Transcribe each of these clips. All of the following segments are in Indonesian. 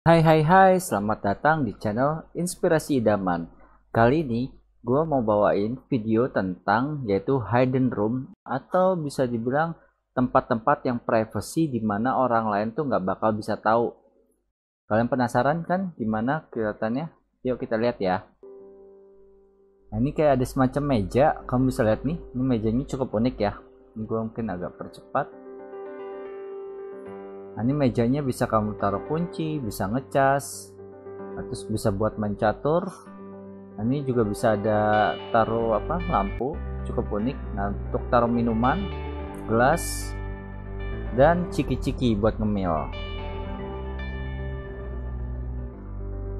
Hai hai hai, selamat datang di channel Inspirasi Idaman. Kali ini gue mau bawain video tentang yaitu hidden room atau bisa dibilang tempat-tempat yang privacy di mana orang lain tuh nggak bakal bisa tahu. Kalian penasaran kan gimana kelihatannya? Yuk kita lihat ya. Nah, ini kayak ada semacam meja, kamu bisa lihat nih, ini mejanya cukup unik ya. Ini gue mungkin agak percepat. Nah, ini mejanya bisa kamu taruh kunci, bisa ngecas, terus bisa buat mencatur. Nah, ini juga bisa ada taruh lampu, cukup unik. Nah, untuk taruh minuman, gelas, dan ciki-ciki buat ngemil.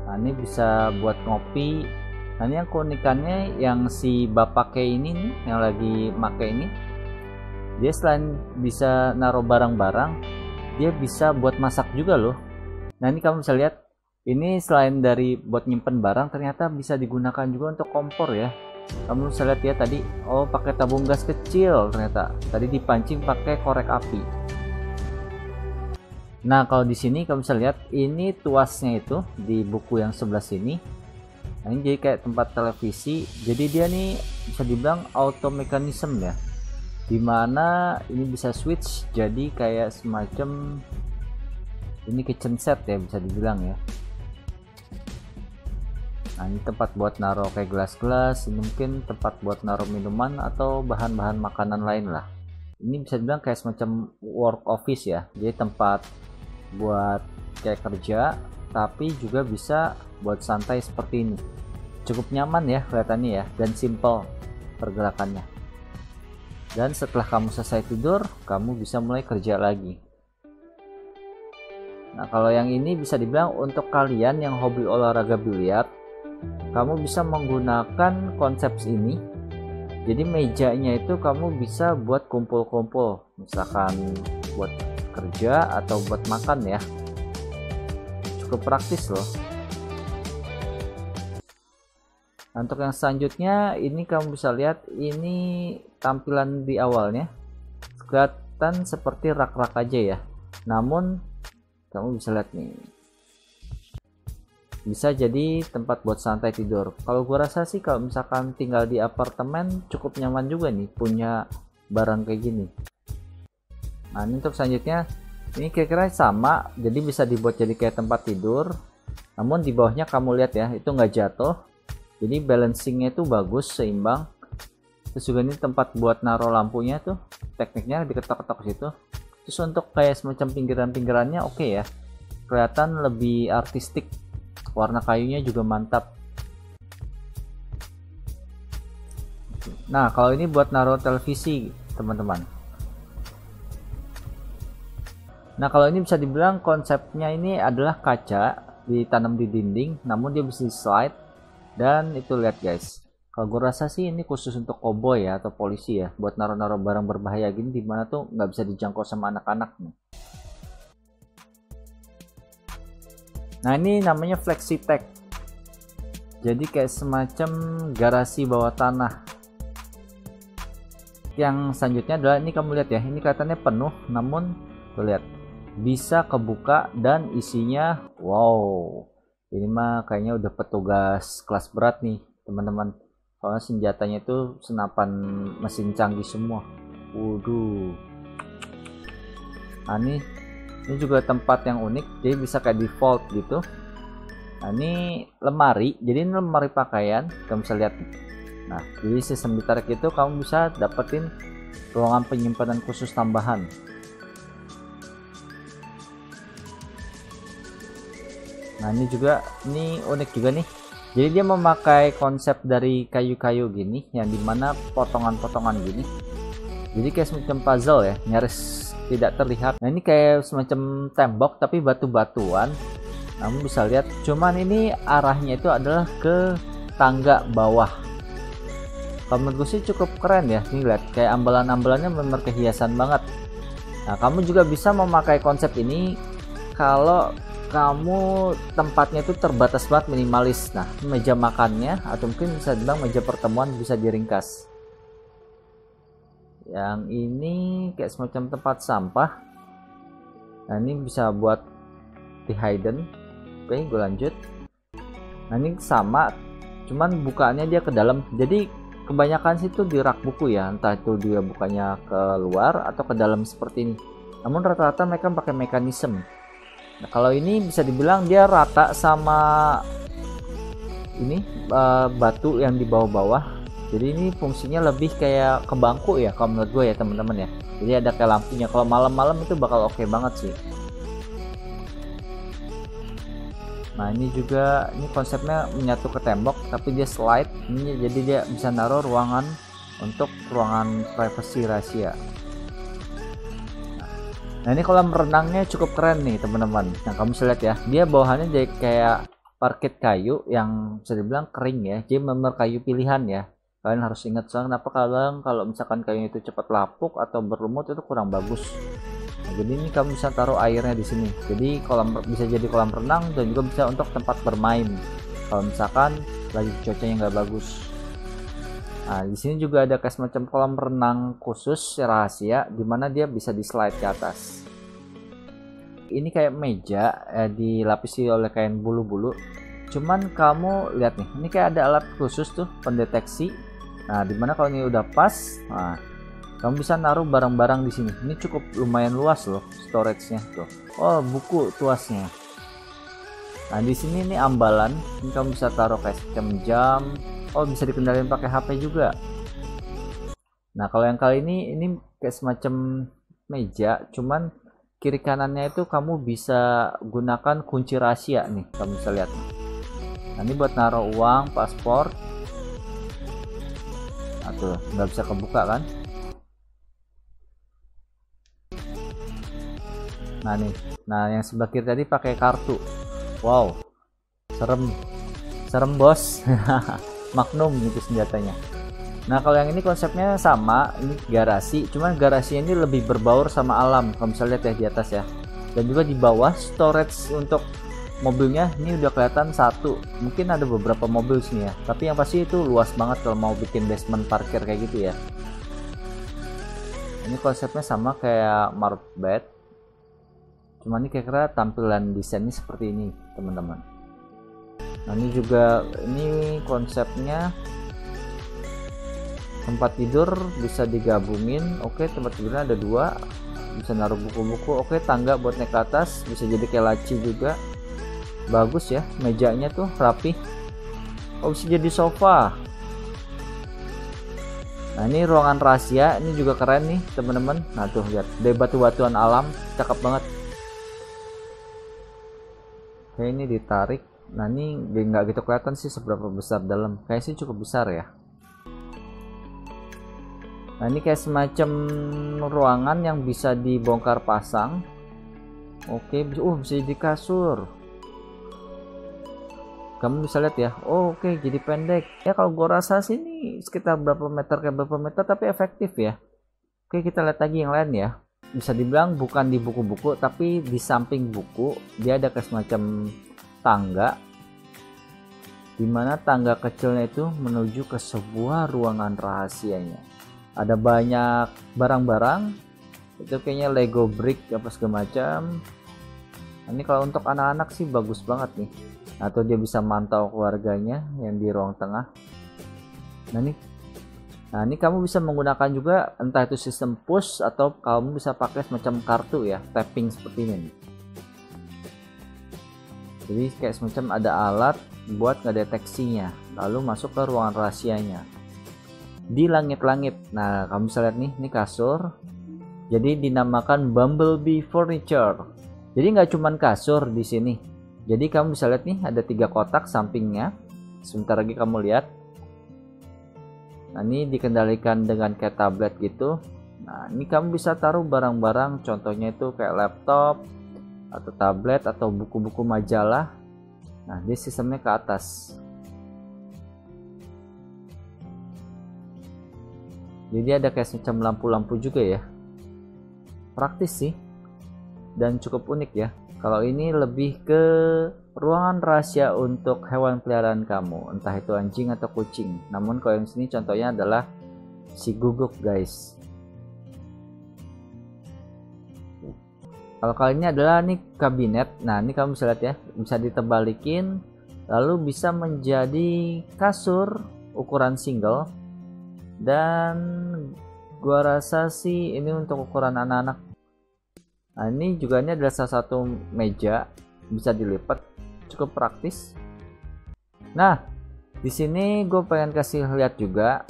Nah, ini bisa buat ngopi. Nah, ini yang keunikannya yang si bapak kayak ini nih, yang lagi make ini, dia selain bisa naruh barang-barang, dia bisa buat masak juga loh. Nah, ini kamu bisa lihat, ini selain dari buat nyimpen barang, ternyata bisa digunakan juga untuk kompor ya. Kamu bisa lihat ya tadi, oh pakai tabung gas kecil ternyata. Tadi dipancing pakai korek api. Nah, kalau di sini kamu bisa lihat, ini tuasnya itu di buku yang sebelah sini. Nah, ini jadi kayak tempat televisi. Jadi dia nih bisa dibilang auto mechanism ya. Dimana ini bisa switch jadi kayak semacam ini kitchen set ya bisa dibilang ya. Nah, ini tempat buat naruh kayak gelas-gelas, ini mungkin tempat buat naruh minuman atau bahan-bahan makanan lain lah. Ini bisa dibilang kayak semacam work office ya, jadi tempat buat kayak kerja, tapi juga bisa buat santai seperti ini. Cukup nyaman ya kelihatannya ya, dan simple pergerakannya. Dan setelah kamu selesai tidur, kamu bisa mulai kerja lagi. Nah, kalau yang ini bisa dibilang untuk kalian yang hobi olahraga biliar, kamu bisa menggunakan konsep ini. Jadi mejanya itu kamu bisa buat kumpul-kumpul, misalkan buat kerja atau buat makan ya. Cukup praktis loh. Nah, untuk yang selanjutnya ini kamu bisa lihat, ini tampilan di awalnya kelihatan seperti rak-rak aja ya, namun kamu bisa lihat nih, bisa jadi tempat buat santai tidur. Kalau gua rasa sih kalau misalkan tinggal di apartemen cukup nyaman juga nih punya barang kayak gini. Nah, ini untuk selanjutnya, ini kira-kira sama, jadi bisa dibuat jadi kayak tempat tidur, namun di bawahnya kamu lihat ya, itu nggak jatuh, jadi balancingnya itu bagus, seimbang. Terus juga ini tempat buat naruh lampunya tuh, tekniknya diketok-ketok situ. Terus untuk kayak semacam pinggiran-pinggirannya oke ya, kelihatan lebih artistik. Warna kayunya juga mantap. Nah, kalau ini buat naruh televisi teman-teman. Nah, kalau ini bisa dibilang konsepnya ini adalah kaca ditanam di dinding, namun dia bisa slide. Dan itu lihat guys, kalau gue rasa sih ini khusus untuk koboi ya atau polisi ya, buat naruh-naruh barang berbahaya gini, dimana tuh nggak bisa dijangkau sama anak-anak nih. Nah, ini namanya FlexiTech. Jadi kayak semacam garasi bawah tanah. Yang selanjutnya adalah ini, kamu lihat ya, ini kelihatannya penuh, namun tuh lihat, bisa kebuka dan isinya wow. Ini mah kayaknya udah petugas kelas berat nih, teman-teman. Soalnya senjatanya itu senapan mesin canggih semua. Waduh. Nah, ini juga tempat yang unik, jadi bisa kayak default gitu. Nah, ini lemari, jadi ini lemari pakaian, kamu bisa lihat. Nah, jadi sistem ditarik itu kamu bisa dapetin ruangan penyimpanan khusus tambahan. Nah, ini juga, ini unik juga nih. Jadi dia memakai konsep dari kayu-kayu gini, yang dimana potongan-potongan gini. Jadi kayak semacam puzzle ya, nyaris tidak terlihat. Nah, ini kayak semacam tembok tapi batu-batuan. Namun bisa lihat, cuman ini arahnya itu adalah ke tangga bawah. Kalau menurut gue sih cukup keren ya. Nih lihat, kayak ambalan-ambalannya memang kehiasan banget. Nah, kamu juga bisa memakai konsep ini kalau kamu tempatnya itu terbatas banget, minimalis. Nah, meja makannya atau mungkin bisa bilang meja pertemuan bisa diringkas. Yang ini kayak semacam tempat sampah. Nah, ini bisa buat di hidden. Oke, gue lanjut. Nah ini sama, cuman bukaannya dia ke dalam. Jadi kebanyakan sih tuh di rak buku ya, entah itu dia bukanya ke luar atau ke dalam seperti ini. Namun rata-rata mereka pakai mekanisme. Nah kalau ini bisa dibilang dia rata sama ini batu yang di bawah-bawah. Jadi ini fungsinya lebih kayak ke bangku ya kalau menurut gue ya teman-teman ya. Jadi ada kayak lampunya. Kalau malam-malam itu bakal oke banget sih. Nah ini juga, ini konsepnya menyatu ke tembok tapi dia slide. Ini jadi dia bisa naruh ruangan untuk ruangan privasi rahasia. Nah ini kolam renangnya cukup keren nih teman-teman. Nah kamu bisa lihat ya, dia bawahannya jadi kayak parket kayu yang bisa dibilang kering ya. Jadi benar kayu pilihan ya. Kalian harus ingat soalnya kenapa kalau misalkan kayunya itu cepat lapuk atau berlumut itu kurang bagus. Nah, jadi ini kamu bisa taruh airnya di sini. Jadi bisa jadi kolam renang dan juga bisa untuk tempat bermain. Kalau misalkan lagi cuacanya nggak bagus. Nah, di sini juga ada kayak semacam kolam renang khusus rahasia, dimana dia bisa di slide ke atas. Ini kayak meja dilapisi oleh kain bulu-bulu. Cuman kamu lihat nih, ini kayak ada alat khusus tuh pendeteksi. Nah, dimana kalau ini udah pas, nah kamu bisa naruh barang-barang di sini. Ini cukup lumayan luas loh storage-nya tuh. Oh, buku tuasnya. Nah, di sini ini ambalan. Ini kamu bisa taruh kayak jam. Oh, bisa dikendalikan pakai HP juga. Nah, kalau yang kali ini kayak semacam meja, cuman kiri kanannya itu kamu bisa gunakan kunci rahasia nih. Kamu bisa lihat. Nah, ini buat naruh uang, paspor. Nah, tuh nggak bisa kebuka kan? Nah nih, nah yang sebelah kiri tadi pakai kartu. Wow, serem bos. Magnum gitu senjatanya. Nah kalau yang ini konsepnya sama, ini garasi, cuman garasinya ini lebih berbaur sama alam. Kamu bisa lihat ya di atas ya. Dan juga di bawah storage untuk mobilnya ini udah kelihatan satu. Mungkin ada beberapa mobil sini ya, tapi yang pasti itu luas banget kalau mau bikin basement parkir kayak gitu ya. Ini konsepnya sama kayak Marbet. Cuma ini kira-kira tampilan desainnya seperti ini teman-teman. Nah ini juga, ini konsepnya tempat tidur bisa digabungin. Oke, tempat tidurnya ada dua, bisa naruh buku-buku. Oke, tangga buat naik ke atas, bisa jadi kayak laci juga. Bagus ya, mejanya tuh rapi. Oh, bisa jadi sofa. Nah ini ruangan rahasia, ini juga keren nih teman-teman. Nah tuh lihat, dari batu-batuan alam, cakep banget. Oke, ini ditarik. Nah ini nggak gitu kelihatan sih seberapa besar dalam. Kayaknya sih cukup besar ya. Nah ini kayak semacam ruangan yang bisa dibongkar pasang. Oke, bisa jadi kasur. Kamu bisa lihat ya. Oh, oke, jadi pendek. Ya kalau gua rasa sih ini sekitar berapa meter tapi efektif ya. Oke, kita lihat lagi yang lain ya. Bisa dibilang bukan di buku-buku tapi di samping buku dia ada kayak semacam tangga, dimana tangga kecilnya itu menuju ke sebuah ruangan rahasianya. Ada banyak barang-barang, itu kayaknya Lego brick apa segala macam. Ini kalau untuk anak-anak sih bagus banget nih, atau dia bisa mantau keluarganya yang di ruang tengah. Nah ini kamu bisa menggunakan juga entah itu sistem push atau kamu bisa pakai semacam kartu ya, tapping seperti ini nih. Jadi kayak semacam ada alat buat ngedeteksinya, lalu masuk ke ruangan rahasianya di langit-langit. Nah kamu bisa lihat nih, ini kasur, jadi dinamakan Bumblebee Furniture. Jadi nggak cuman kasur di sini, jadi kamu bisa lihat nih ada 3 kotak sampingnya. Sebentar lagi kamu lihat. Nah ini dikendalikan dengan kayak tablet gitu. Nah ini kamu bisa taruh barang-barang, contohnya itu kayak laptop atau tablet atau buku-buku majalah. Nah dia sistemnya ke atas, jadi ada kayak semacam lampu-lampu juga ya. Praktis sih dan cukup unik ya. Kalau ini lebih ke ruangan rahasia untuk hewan peliharaan kamu, entah itu anjing atau kucing. Namun kalau yang sini contohnya adalah si guguk guys. Kalau kali ini adalah nih kabinet. Nah, ini kamu bisa lihat ya, bisa ditebalikin lalu bisa menjadi kasur ukuran single, dan gua rasa sih ini untuk ukuran anak-anak. Nah, ini juga ini adalah salah satu meja, bisa dilipat, cukup praktis. Nah, di sini gue pengen kasih lihat juga.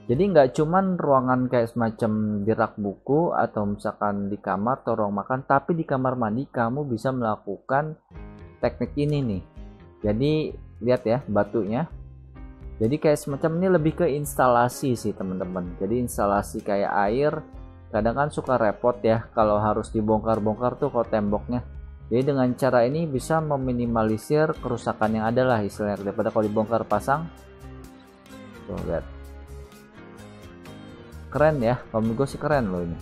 Jadi nggak cuman ruangan kayak semacam di rak buku atau misalkan di kamar atau ruang makan, tapi di kamar mandi kamu bisa melakukan teknik ini nih. Jadi lihat ya batunya. Jadi kayak semacam ini lebih ke instalasi sih teman-teman. Jadi instalasi kayak air, kadang kan suka repot ya kalau harus dibongkar-bongkar tuh kalau temboknya. Jadi dengan cara ini bisa meminimalisir kerusakan yang ada lah istilahnya, daripada kalau dibongkar pasang. Tuh lihat. Keren ya, kalau menurut gue sih keren loh ini.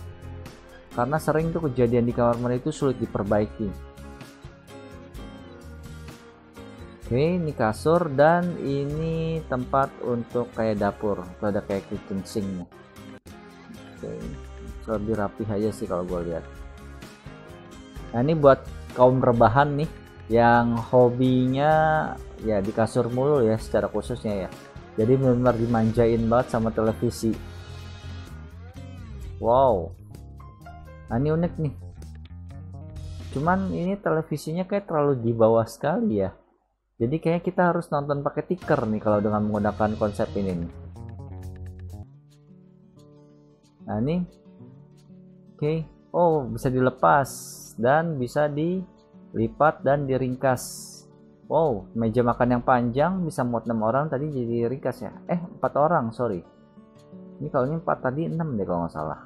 Karena sering tuh kejadian di kamar mandi itu sulit diperbaiki. Oke, ini kasur dan ini tempat untuk kayak dapur. Tuh ada kayak kitchen sinknya. Oke, lebih rapi aja sih kalau gue lihat. Nah ini buat kaum rebahan nih yang hobinya ya di kasur mulu ya secara khususnya ya. Jadi benar-benar dimanjain banget sama televisi. Wow, nah ini unik nih. Cuman ini televisinya kayak terlalu di bawah sekali ya. Jadi kayaknya kita harus nonton pakai tiker nih kalau dengan menggunakan konsep ini nih. Nah ini, oke, oh bisa dilepas dan bisa dilipat dan diringkas. Wow, meja makan yang panjang bisa muat 6 orang, tadi jadi ringkas ya. 4 orang, sorry. Ini kalau ini 4 tadi 6 deh kalau nggak salah.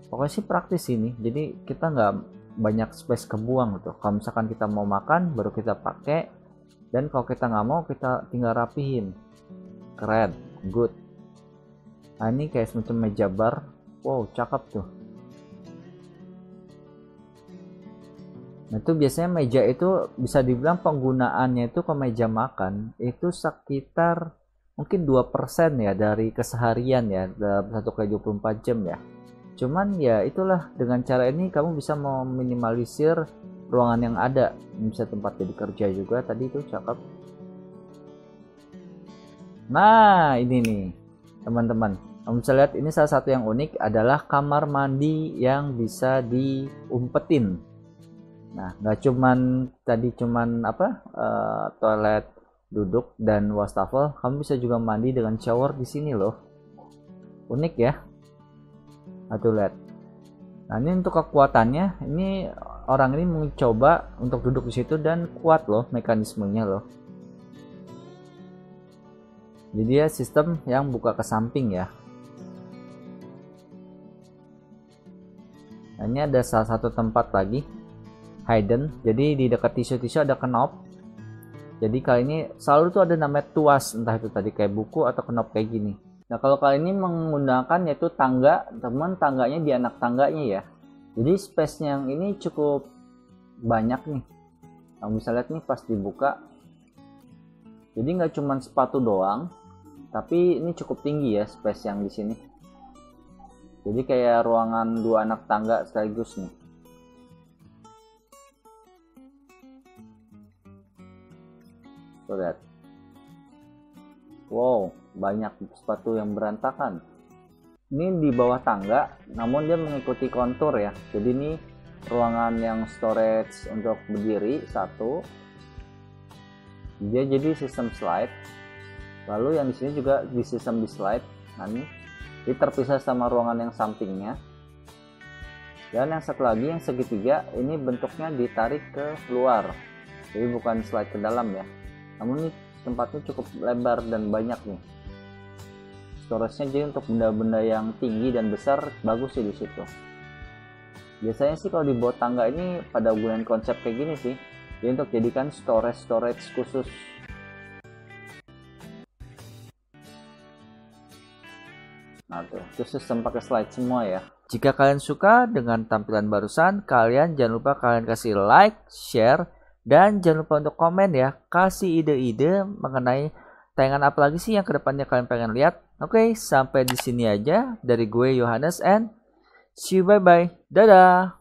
Pokoknya sih praktis ini, jadi kita nggak banyak space kebuang gitu. Kalau misalkan kita mau makan baru kita pakai, dan kalau kita nggak mau kita tinggal rapihin. Keren, good. Nah ini kayak semacam meja bar. Wow, cakep tuh. Nah itu biasanya meja itu bisa dibilang penggunaannya itu ke meja makan itu sekitar mungkin 2% ya dari keseharian ya dalam 1x24 jam ya. Cuman ya itulah, dengan cara ini kamu bisa meminimalisir ruangan yang ada. Bisa tempat jadi kerja juga, tadi itu cakep. Nah ini nih teman-teman, kamu bisa lihat ini salah satu yang unik adalah kamar mandi yang bisa diumpetin. Nah nggak cuman tadi cuman toilet duduk dan wastafel, kamu bisa juga mandi dengan shower di sini loh. Unik ya. Atau lihat. Nah ini untuk kekuatannya, ini orang ini mencoba untuk duduk di situ dan kuat loh mekanismenya loh. Jadi dia sistem yang buka ke samping ya. Nah, ini ada salah satu tempat lagi hidden. Jadi di dekat tisu-tisu ada knob. Jadi kali ini selalu tuh ada namanya tuas, entah itu tadi kayak buku atau knob kayak gini. Nah kalau kali ini menggunakan yaitu tangga, teman tangganya di anak tangganya ya. Jadi space yang ini cukup banyak nih. Kamu bisa lihat nih pas dibuka. Jadi nggak cuma sepatu doang, tapi ini cukup tinggi ya space yang di sini. Jadi kayak ruangan 2 anak tangga sekaligus nih. Tuh lihat. Wow, banyak sepatu yang berantakan. Ini di bawah tangga, namun dia mengikuti kontur ya. Jadi ini ruangan yang storage untuk berdiri satu. Dia jadi sistem slide. Lalu yang di sini juga di sistem di slide. Nah ini terpisah sama ruangan yang sampingnya. Dan yang satu lagi yang segitiga ini bentuknya ditarik ke luar. Jadi bukan slide ke dalam ya. Namun ini tempatnya cukup lebar dan banyak nih. Storage-nya jadi untuk benda-benda yang tinggi dan besar bagus sih di situ. Biasanya sih kalau di bawah tangga ini pada gunain konsep kayak gini sih. Jadi untuk jadikan storage khusus. Nah tuh, itu sistem pakai slide semua ya. Jika kalian suka dengan tampilan barusan, kalian jangan lupa kalian kasih like, share, dan jangan lupa untuk komen ya, kasih ide-ide mengenai tayangan apa lagi sih yang kedepannya kalian pengen lihat. Oke, sampai di sini aja dari gue Yohanes and see you, bye bye, dadah.